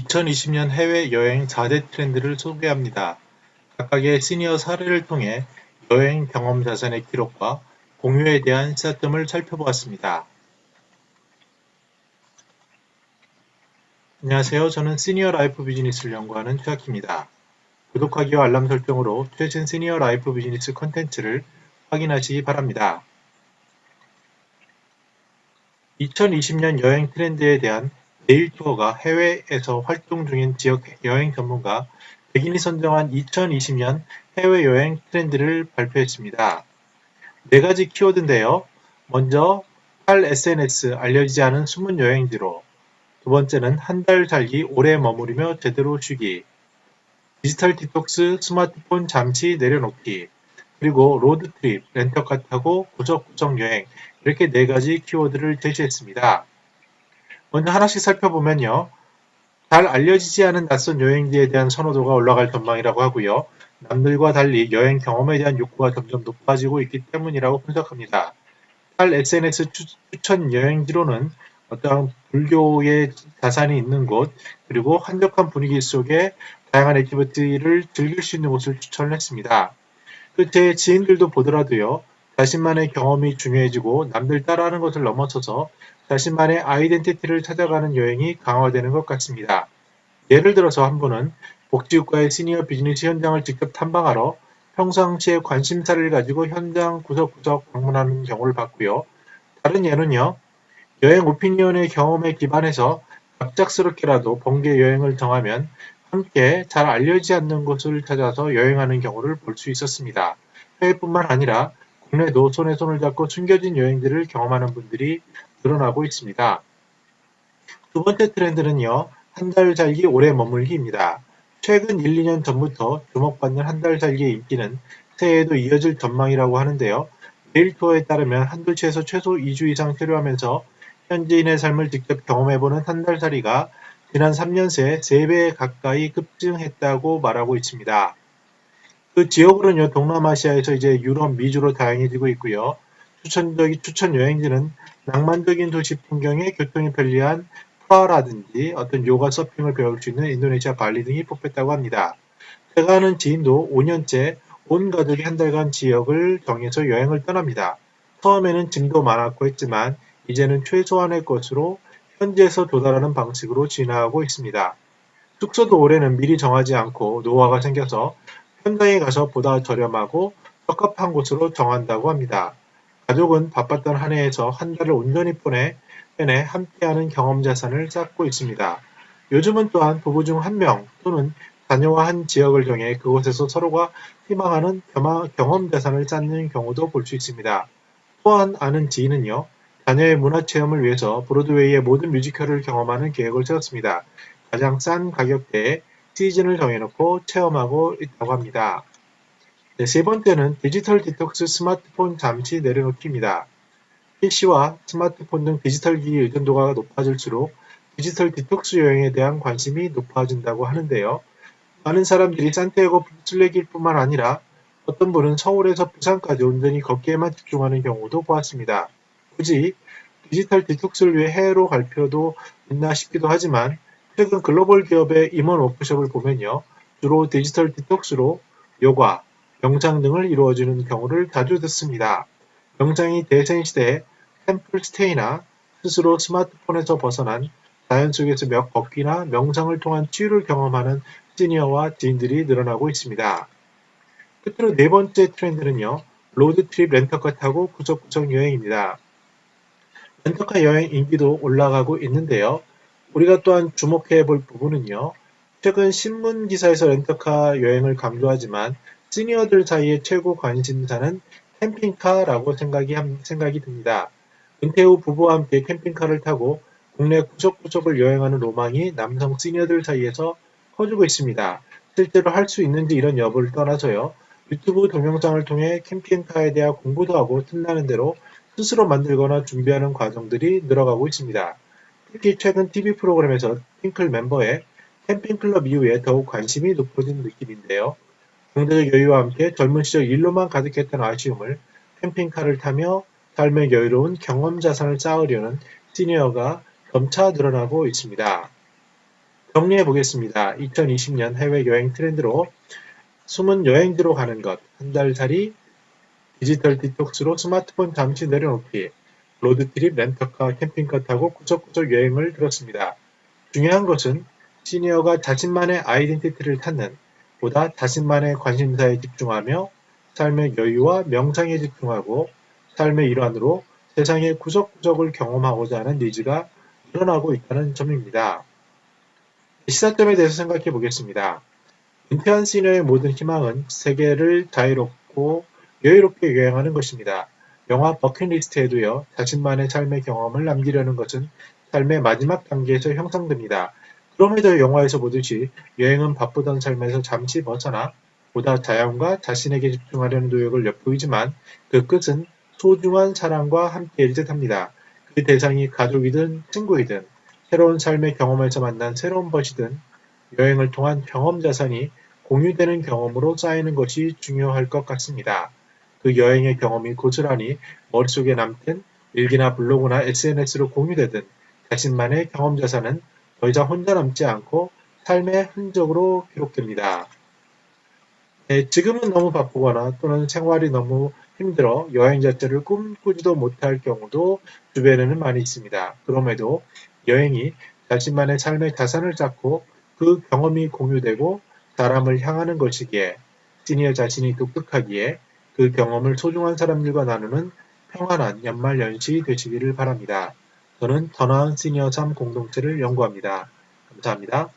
2020년 해외여행 4대 트렌드를 소개합니다. 각각의 시니어 사례를 통해 여행 경험 자산의 기록과 공유에 대한 시사점을 살펴보았습니다. 안녕하세요. 저는 시니어 라이프 비즈니스를 연구하는 최학기입니다. 구독하기와 알람 설정으로 최신 시니어 라이프 비즈니스 콘텐츠를 확인하시기 바랍니다. 2020년 여행 트렌드에 대한 데일 투어가 해외에서 활동 중인 지역 여행 전문가 100인이 선정한 2020년 해외여행 트렌드를 발표했습니다. 네 가지 키워드인데요. 먼저 탈 SNS 알려지지 않은 숨은 여행지로, 두 번째는 한 달 살기 오래 머무르며 제대로 쉬기, 디지털 디톡스 스마트폰 잠시 내려놓기, 그리고 로드트립 렌터카 타고 구석구석 여행, 이렇게 네 가지 키워드를 제시했습니다. 먼저 하나씩 살펴보면요. 잘 알려지지 않은 낯선 여행지에 대한 선호도가 올라갈 전망이라고 하고요. 남들과 달리 여행 경험에 대한 욕구가 점점 높아지고 있기 때문이라고 분석합니다. 탈 SNS 추천 여행지로는 어떠한 불교의 자산이 있는 곳, 그리고 한적한 분위기 속에 다양한 액티비티를 즐길 수 있는 곳을 추천을 했습니다. 제 지인들도 보더라도요. 자신만의 경험이 중요해지고 남들 따라하는 것을 넘어서서 자신만의 아이덴티티를 찾아가는 여행이 강화되는 것 같습니다. 예를 들어서 한 분은 복지국가의 시니어 비즈니스 현장을 직접 탐방하러 평상시에 관심사를 가지고 현장 구석구석 방문하는 경우를 봤고요. 다른 예는요. 여행 오피니언의 경험에 기반해서 갑작스럽게라도 번개 여행을 정하면 함께 잘 알려지지 않는 곳을 찾아서 여행하는 경우를 볼 수 있었습니다. 해외뿐만 아니라 국내도 손에 손을 잡고 숨겨진 여행들을 경험하는 분들이 늘어나고 있습니다. 두 번째 트렌드는요. 한 달 살기 오래 머물기입니다. 최근 1, 2년 전부터 주목받는 한 달 살기의 인기는 새해에도 이어질 전망이라고 하는데요. 데일 투어에 따르면 한 도시에서 최소 2주 이상 체류하면서 현지인의 삶을 직접 경험해보는 한 달 살이가 지난 3년 새 3배 가까이 급증했다고 말하고 있습니다. 그 지역으로는요, 동남아시아에서 이제 유럽, 미주로 다양해지고 있고요. 추천 여행지는 낭만적인 도시 풍경에 교통이 편리한 프라하라든지 어떤 요가 서핑을 배울 수 있는 인도네시아 발리 등이 뽑혔다고 합니다. 제가 아는 지인도 5년째 온 가족이 한 달간 지역을 정해서 여행을 떠납니다. 처음에는 짐도 많았고 했지만 이제는 최소한의 것으로 현지에서 도달하는 방식으로 진화하고 있습니다. 숙소도 올해는 미리 정하지 않고 노화가 생겨서 현장에 가서 보다 저렴하고 적합한 곳으로 정한다고 합니다. 가족은 바빴던 한 해에서 한 달을 온전히 빼내 함께하는 경험 자산을 쌓고 있습니다. 요즘은 또한 부부 중 한 명 또는 자녀와 한 지역을 정해 그곳에서 서로가 희망하는 경험 자산을 쌓는 경우도 볼 수 있습니다. 또한 아는 지인은요, 자녀의 문화 체험을 위해서 브로드웨이의 모든 뮤지컬을 경험하는 계획을 세웠습니다. 가장 싼 가격대에 시즌을 정해놓고 체험하고 있다고 합니다. 네, 세 번째는 디지털 디톡스 스마트폰 잠시 내려놓기입니다. PC와 스마트폰 등 디지털 기기 의존도가 높아질수록 디지털 디톡스 여행에 대한 관심이 높아진다고 하는데요. 많은 사람들이 산티아고 순례길 뿐만 아니라 어떤 분은 서울에서 부산까지 온전히 걷기에만 집중하는 경우도 보았습니다. 굳이 디지털 디톡스를 위해 해외로 갈 필요도 있나 싶기도 하지만 최근 글로벌 기업의 임원 워크숍을 보면요. 주로 디지털 디톡스로 요가, 명상 등을 이루어지는 경우를 자주 듣습니다. 명상이 대세 시대에 템플 스테이나 스스로 스마트폰에서 벗어난 자연 속에서 걷기나 명상을 통한 치유를 경험하는 시니어와 지인들이 늘어나고 있습니다. 끝으로 네 번째 트렌드는요. 로드트립 렌터카 타고 구석구석 여행입니다. 렌터카 여행 인기도 올라가고 있는데요. 우리가 또한 주목해 볼 부분은요. 최근 신문 기사에서 렌터카 여행을 강조하지만 시니어들 사이의 최고 관심사는 캠핑카라고 생각이 듭니다. 은퇴 후 부부와 함께 캠핑카를 타고 국내 구석구석을 여행하는 로망이 남성 시니어들 사이에서 커지고 있습니다. 실제로 할 수 있는지 이런 여부를 떠나서요. 유튜브 동영상을 통해 캠핑카에 대한 공부도 하고 틈나는 대로 스스로 만들거나 준비하는 과정들이 늘어가고 있습니다. 특히 최근 TV 프로그램에서 핑클 멤버의 캠핑클럽 이후에 더욱 관심이 높아진 느낌인데요. 경제적 여유와 함께 젊은 시절 일로만 가득했던 아쉬움을 캠핑카를 타며 삶의 여유로운 경험 자산을 쌓으려는 시니어가 점차 늘어나고 있습니다. 정리해 보겠습니다. 2020년 해외여행 트렌드로 숨은 여행지로 가는 것, 한 달살이, 디지털 디톡스로 스마트폰 잠시 내려놓기, 로드트립, 렌터카, 캠핑카 타고 구석구석 여행을 들었습니다. 중요한 것은 시니어가 자신만의 아이덴티티를 찾는 보다 자신만의 관심사에 집중하며 삶의 여유와 명상에 집중하고 삶의 일환으로 세상의 구석구석을 경험하고자 하는 니즈가 늘어나고 있다는 점입니다. 시사점에 대해서 생각해 보겠습니다. 은퇴한 시니어의 모든 희망은 세계를 자유롭고 여유롭게 여행하는 것입니다. 영화 버킷리스트에도요, 자신만의 삶의 경험을 남기려는 것은 삶의 마지막 단계에서 형성됩니다. 그럼에도 영화에서 보듯이 여행은 바쁘던 삶에서 잠시 벗어나 보다 자연과 자신에게 집중하려는 노력을 엿보이지만 그 끝은 소중한 사람과 함께일 듯합니다. 그 대상이 가족이든 친구이든 새로운 삶의 경험에서 만난 새로운 것이든 여행을 통한 경험 자산이 공유되는 경험으로 쌓이는 것이 중요할 것 같습니다. 그 여행의 경험이 고스란히 머릿속에 남든 일기나 블로그나 SNS로 공유되든 자신만의 경험 자산은 더 이상 혼자 남지 않고 삶의 흔적으로 기록됩니다. 네, 지금은 너무 바쁘거나 또는 생활이 너무 힘들어 여행 자체를 꿈꾸지도 못할 경우도 주변에는 많이 있습니다. 그럼에도 여행이 자신만의 삶의 자산을 쌓고 그 경험이 공유되고 사람을 향하는 것이기에 시니어 자신이 독특하기에 그 경험을 소중한 사람들과 나누는 평안한 연말연시 되시기를 바랍니다. 저는 더 나은 시니어 삶 공동체를 연구합니다. 감사합니다.